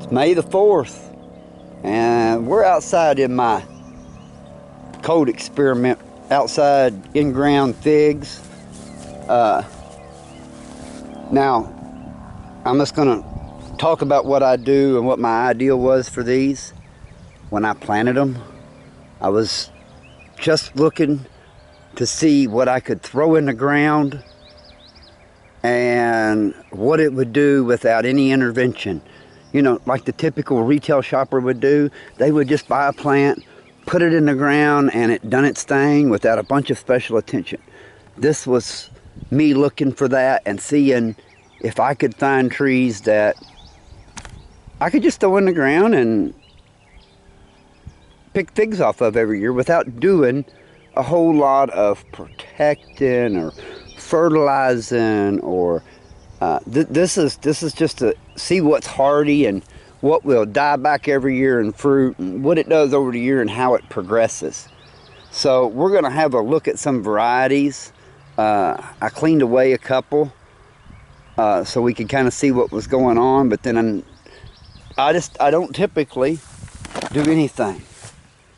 It's May the 4th, and we're outside in my cold experiment outside in-ground figs. Now, I'm just gonna talk about what I do and what my idea was for these. When I planted them, I was just looking to see what I could throw in the ground and what it would do without any intervention. You know, like the typical retail shopper would do. They would just buy a plant, put it in the ground, and it done its thing without a bunch of special attention. This was me looking for that and seeing if I could find trees that I could just throw in the ground and pick figs off of every year without doing a whole lot of protecting or fertilizing or this is just to see what's hardy and what will die back every year in fruit and what it does over the year and how it progresses. So we're going to have a look at some varieties. I cleaned away a couple so we could kind of see what was going on, but then I don't typically do anything.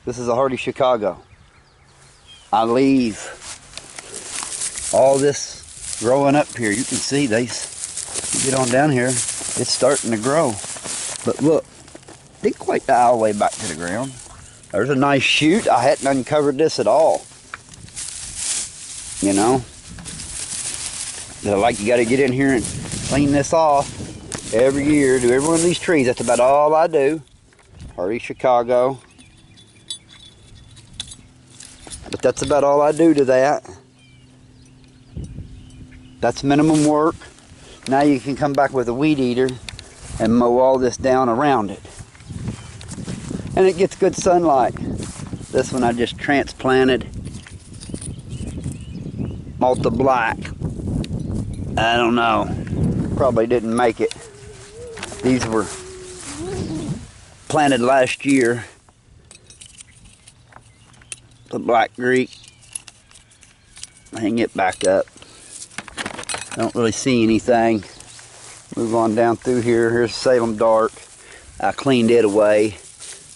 This is a hardy Chicago. I leave all this growing up here. You can see you get on down here, it's starting to grow. But look, didn't quite die all the way back to the ground. There's a nice shoot. I hadn't uncovered this at all. You know, like you got to get in here and clean this off every year. Do every one of these trees. That's about all I do. Hardy Chicago. But that's about all I do to that. That's minimum work. Now you can come back with a weed eater and mow all this down around it. And it gets good sunlight. This one I just transplanted. Malta Black. I don't know. Probably didn't make it. These were planted last year. The Black Greek. Hang it back up. I don't really see anything. Move on down through here. Here's Salem Dark. I cleaned it away.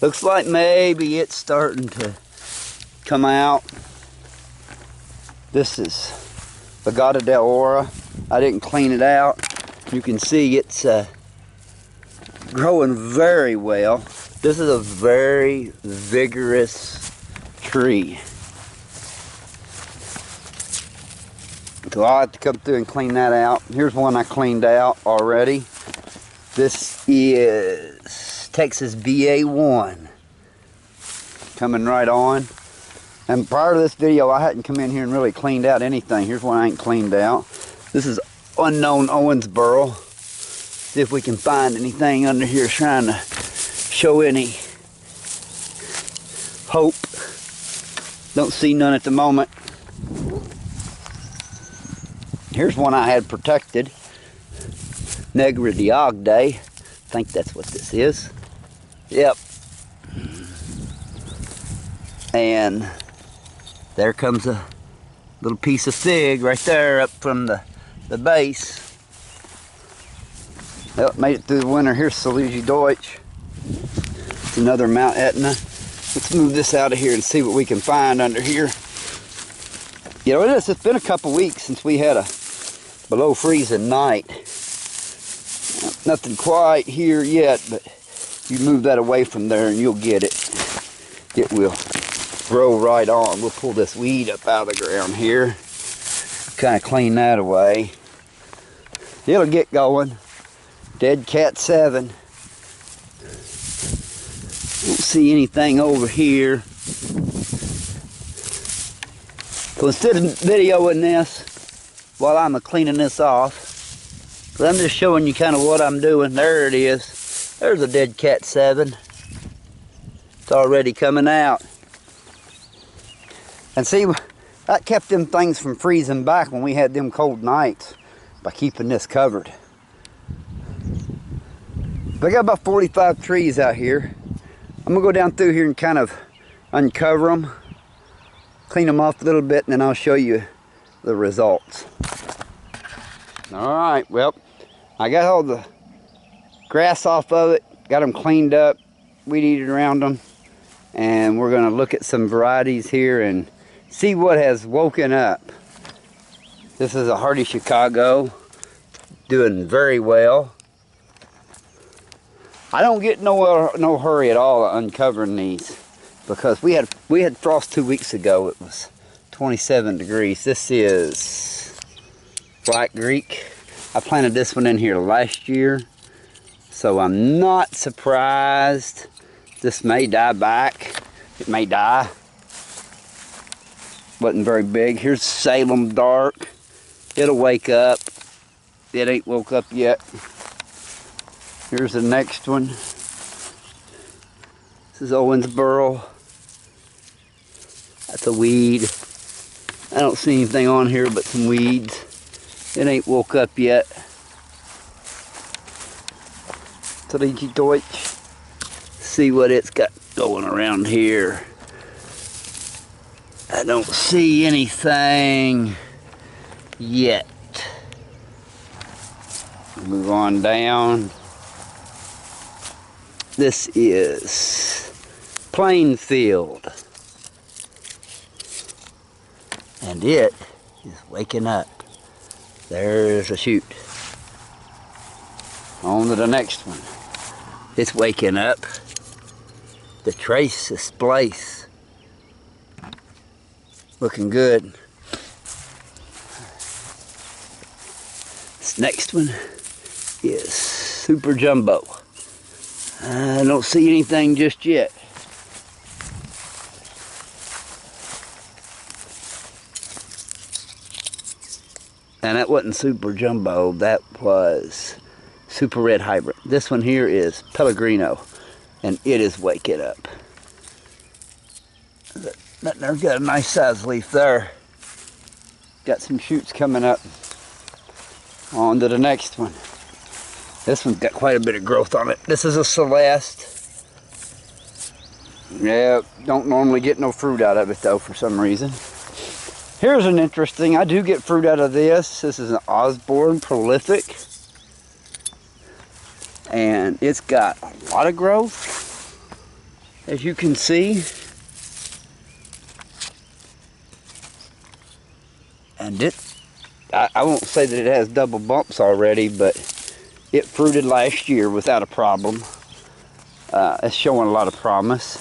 Looks like maybe it's starting to come out. This is Bagata del Ora. I didn't clean it out. You can see it's growing very well. This is a very vigorous tree. So I'll have to come through and clean that out. Here's one I cleaned out already. This is Texas BA1. Coming right on. And prior to this video, I hadn't come in here and really cleaned out anything. Here's one I ain't cleaned out. This is Unknown Owensboro. See if we can find anything under here trying to show any hope. Don't see none at the moment. Here's one I had protected. Negra Diogde. I think that's what this is. Yep. And there comes a little piece of fig right there up from the base. Well, it made it through the winter. Here's Salugi Deutsch. It's another Mount Etna. Let's move this out of here and see what we can find under here. You know, it's been a couple weeks since we had a below freezing night. Nothing quite here yet, but you move that away from there and you'll get it. It will grow right on. We'll pull this weed up out of the ground here. Kind of clean that away. It'll get going. Dead Cat 7. Don't see anything over here. So instead of videoing this while I'm cleaning this off, I'm just showing you kind of what I'm doing. There it is. There's a Dead Cat 7. It's already coming out. And see, that kept them things from freezing back when we had them cold nights by keeping this covered. But I got about 45 trees out here. I'm gonna go down through here and kind of uncover them, clean them off a little bit, and then I'll show you the results. All right, well, I got all the grass off of it, got them cleaned up, weed eated around them, and we're going to look at some varieties here and see what has woken up. This is a hardy Chicago, doing very well. I don't get no hurry at all uncovering these because we had frost 2 weeks ago. It was 27 degrees. This is Black Greek. I planted this one in here last year, so I'm not surprised. This may die back. It may die. Wasn't very big. Here's Salem Dark. It'll wake up. It ain't woke up yet. Here's the next one. This is Owensboro. That's a weed. I don't see anything on here but some weeds. It ain't woke up yet. Tricky Deutsch. See what it's got going around here. I don't see anything yet. Move on down. This is Plainfield. And it is waking up. There's a shoot. On to the next one. It's waking up. The trace is splice. Looking good. This next one is Super Jumbo. I don't see anything just yet. And that wasn't Super Jumbo, that was Super Red Hybrid. This one here is Pellegrino, and it is waking up. That there's got a nice size leaf there. Got some shoots coming up. On to the next one. This one's got quite a bit of growth on it. This is a Celeste. Yeah, don't normally get no fruit out of it though for some reason. Here's an interesting, I do get fruit out of this. This is an Osborne Prolific. And it's got a lot of growth, as you can see. And I won't say that it has double bumps already, but it fruited last year without a problem. It's showing a lot of promise.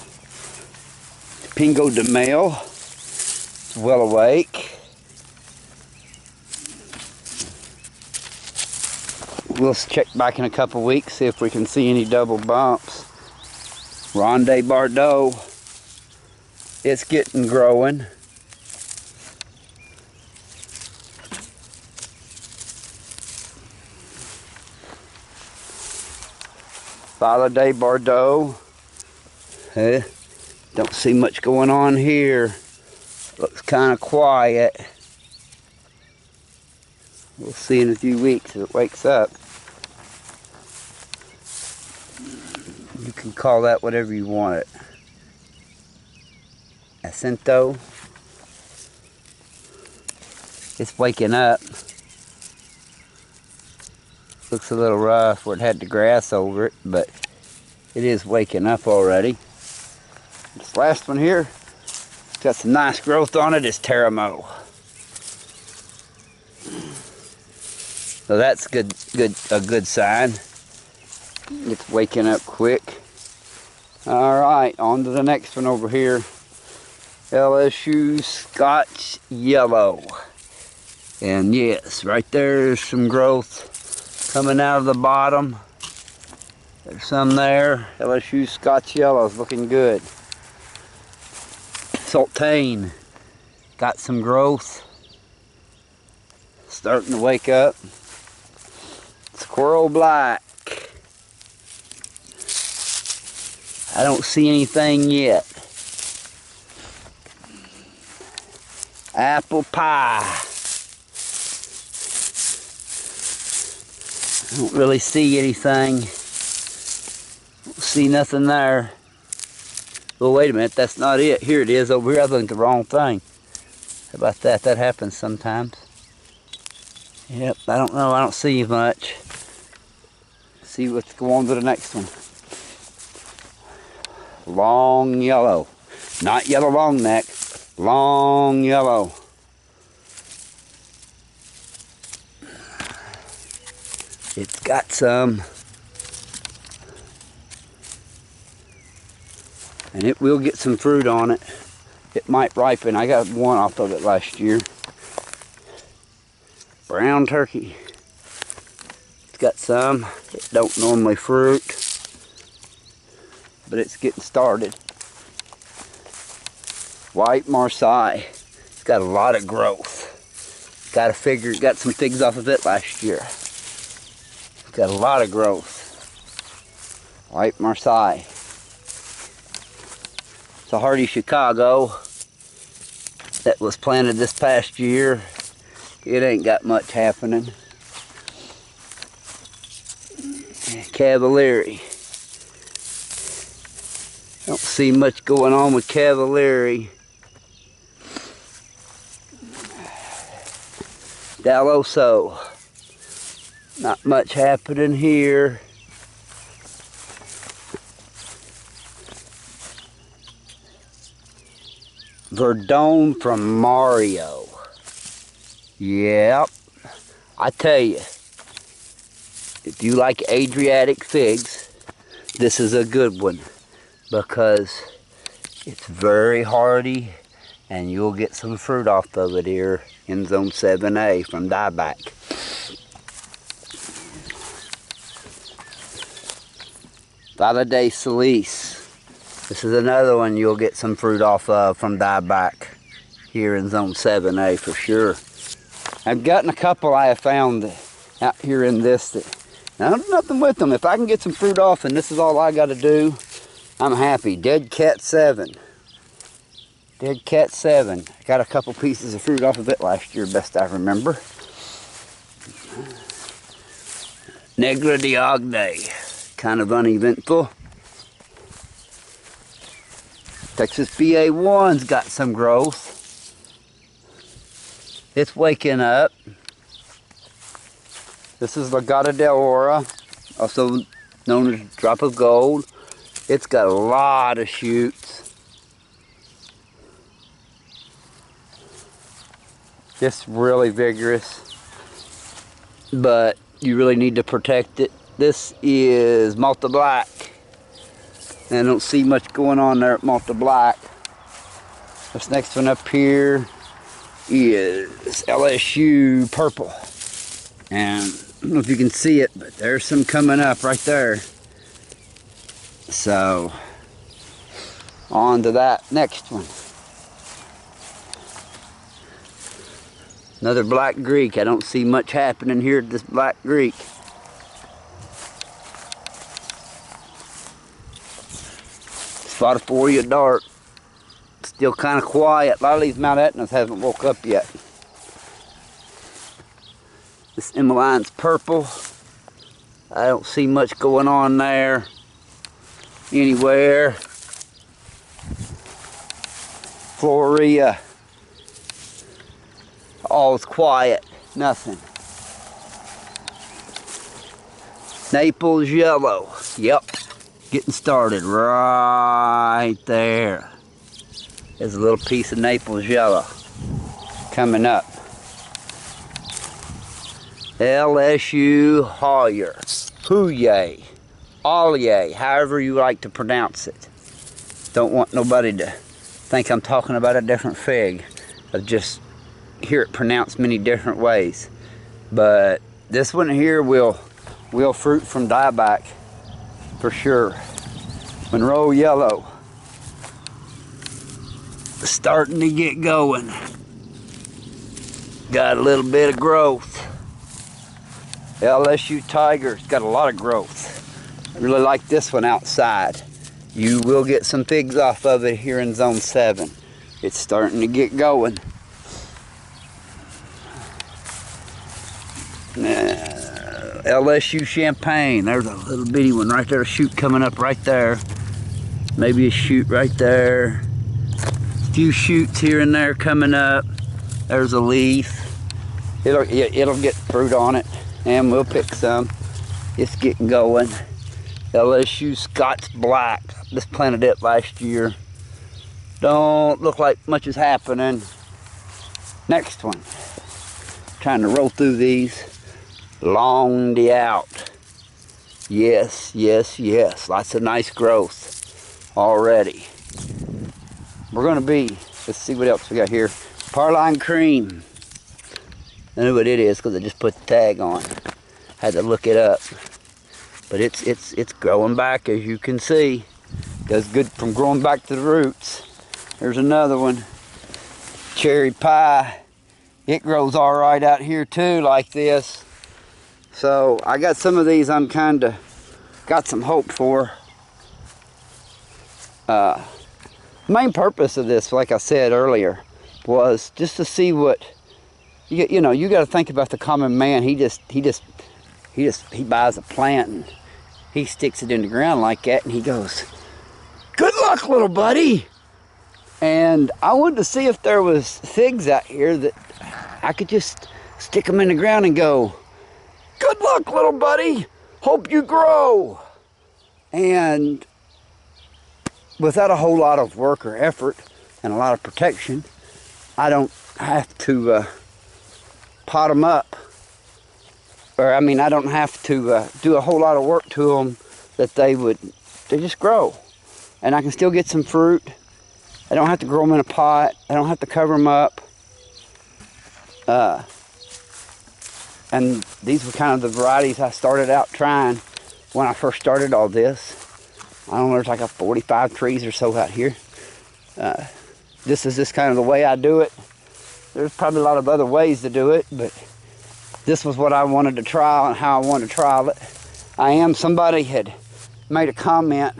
Pingo de Mail. Well awake. We'll check back in a couple weeks, see if we can see any double bumps. Ronde Bordeaux. It's getting growing. Holiday Bordeaux. Don't see much going on here. Looks kind of quiet. We'll see in a few weeks if it wakes up. You can call that whatever you want it. Acento. It's waking up. Looks a little rough where it had the grass over it, but it is waking up already. This last one here, got some nice growth on it, is Teramo. So that's a good sign. It's waking up quick. All right, on to the next one over here. LSU Scotch Yellow. And yes, right there's some growth coming out of the bottom. There's some there. LSU Scotch Yellow is looking good. Sultane got some growth. Starting to wake up. Squirrel Black. I don't see anything yet. Apple Pie. I don't really see anything. Don't see nothing there. Well, wait a minute, that's not it. Here it is over here. I looked at the wrong thing. How about that? That happens sometimes. Yep, I don't know. I don't see much. See what's going on to the next one. long yellow. Not yellow long neck, long yellow. It's got some, and it will get some fruit on it. It might ripen. I got one off of it last year. Brown turkey. It's got some. It don't normally fruit, but it's getting started. White Marseille. It's got a lot of growth. Got some figs off of it last year. It's got a lot of growth. White Marseille. It's a hardy Chicago that was planted this past year. It ain't got much happening. Cavalieri. Don't see much going on with Cavalieri. Dalloso. Not much happening here. Verdone from Mario. Yep. I tell you, if you like Adriatic figs, this is a good one because it's very hardy and you'll get some fruit off of it here in Zone 7A from dieback. Valade Salice. This is another one you'll get some fruit off of from dieback here in Zone 7A for sure. I've gotten a couple I have found out here in this that I don't do nothing with them. If I can get some fruit off and this is all I got to do, I'm happy. Dead Cat 7. Dead Cat 7. I got a couple pieces of fruit off of it last year, best I remember. Negra de Agde. Kind of uneventful. Texas BA1's got some growth. It's waking up. This is Legata del Ora, also known as Drop of Gold. It's got a lot of shoots. It's really vigorous, but you really need to protect it. This is Malta Black. And I don't see much going on there at Malta Black. This next one up here is LSU Purple. And I don't know if you can see it, but there's some coming up right there. So, on to that next one. Another Black Greek. I don't see much happening here at this Black Greek. Spotiphoria Dark. Still kind of quiet. A lot of these Mount Etnas haven't woke up yet. This Emmeline's Purple. I don't see much going on there anywhere. Floria. All's quiet. Nothing. Naples Yellow. Yep. Getting started right there. There's a little piece of Naples Yellow coming up. LSU Hoyer, Huye, Ollier, however you like to pronounce it. Don't want nobody to think I'm talking about a different fig. I just hear it pronounced many different ways. But this one here will fruit from dieback for sure. Monroe Yellow, starting to get going. Got a little bit of growth. LSU Tiger's got a lot of growth. I really like this one outside. You will get some figs off of it here in Zone 7. It's starting to get going. LSU Champagne. There's a little bitty one right there. A shoot coming up right there. Maybe a shoot right there. A few shoots here and there coming up. There's a leaf. It'll get fruit on it, and we'll pick some. It's getting going. LSU Scots Black. Just planted it last year. Don't look like much is happening. Next one. Trying to roll through these. Longed out. Yes, yes, yes. Lots of nice growth already. We're gonna be, let's see what else we got here. Parline Cream. I know what it is because I just put the tag on. Had to look it up. But it's growing back, as you can see. Does good from growing back to the roots. There's another one. Cherry Pie. It grows all right out here too, like this. So I got some of these I'm kind of got some hope for. The main purpose of this, like I said earlier, was just to see what, you know, you got to think about the common man. He buys a plant and he sticks it in the ground like that and he goes, "Good luck, little buddy." And I wanted to see if there was figs out here that I could just stick them in the ground and go, "Good luck, little buddy. Hope you grow." And without a whole lot of work or effort and a lot of protection, I don't have to pot them up. Or I mean, I don't have to do a whole lot of work to them, that they just grow. And I can still get some fruit. I don't have to grow them in a pot. I don't have to cover them up. And these were kind of the varieties I started out trying when I first started all this. I don't know, there's like a 45 trees or so out here. This is just kind of the way I do it. There's probably a lot of other ways to do it, but this was what I wanted to try and how I wanted to trial it. Somebody had made a comment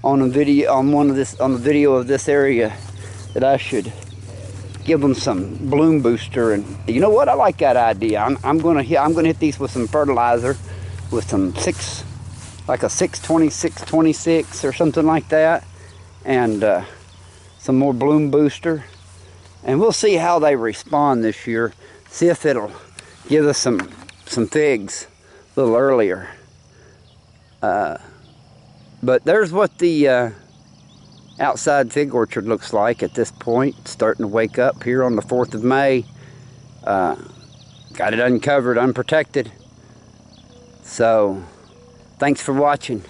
on a video, on the video of this area, that I should give them some bloom booster. And you know what? I like that idea. I'm gonna hit these with some fertilizer, with some like a 626 or something like that, and some more bloom booster. And we'll see how they respond this year. See if it'll give us some figs a little earlier. But there's what the outside fig orchard looks like at this point. It's starting to wake up here on the 4th of May. Got it uncovered, unprotected. So, thanks for watching.